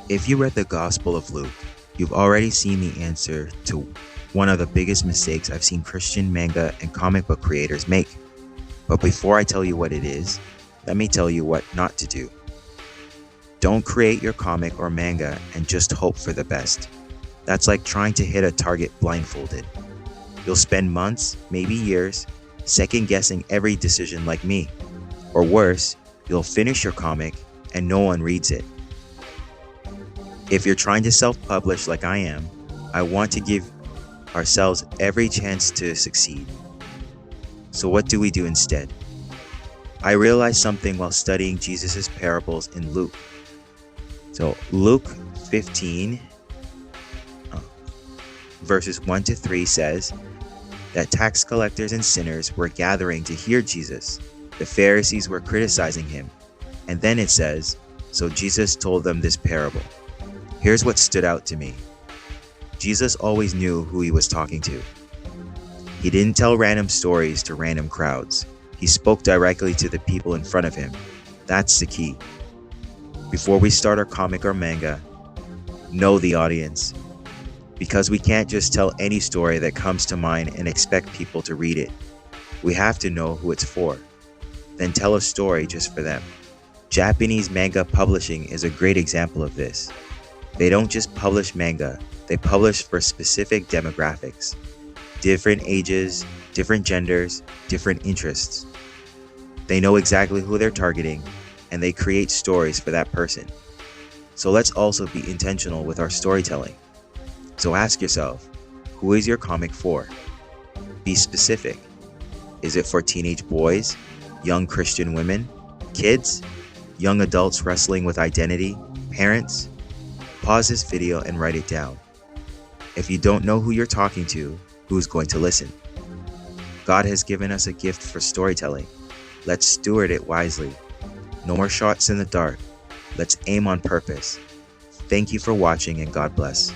If you read the Gospel of Luke, you've already seen the answer to one of the biggest mistakes I've seen Christian manga and comic book creators make. But before I tell you what it is, let me tell you what not to do. Don't create your comic or manga and just hope for the best. That's like trying to hit a target blindfolded. You'll spend months, maybe years, second-guessing every decision like me. Or worse, you'll finish your comic and no one reads it. If you're trying to self-publish like I am, I want to give ourselves every chance to succeed. So what do we do instead? I realized something while studying Jesus' parables in Luke. So Luke 15, verses 1 to 3 says that tax collectors and sinners were gathering to hear Jesus. The Pharisees were criticizing him. And then it says, so Jesus told them this parable. Here's what stood out to me. Jesus always knew who he was talking to. He didn't tell random stories to random crowds. He spoke directly to the people in front of him. That's the key. Before we start our comic or manga, know the audience. Because we can't just tell any story that comes to mind and expect people to read it. We have to know who it's for. Then tell a story just for them. Japanese manga publishing is a great example of this. They don't just publish manga, they publish for specific demographics. Different ages, different genders, different interests. They know exactly who they're targeting, and they create stories for that person. So let's also be intentional with our storytelling. So ask yourself, who is your comic for? Be specific. Is it for teenage boys, young Christian women, kids, young adults wrestling with identity, parents? Pause this video and write it down. If you don't know who you're talking to, who's going to listen? God has given us a gift for storytelling. Let's steward it wisely. No more shots in the dark. Let's aim on purpose. Thank you for watching and God bless.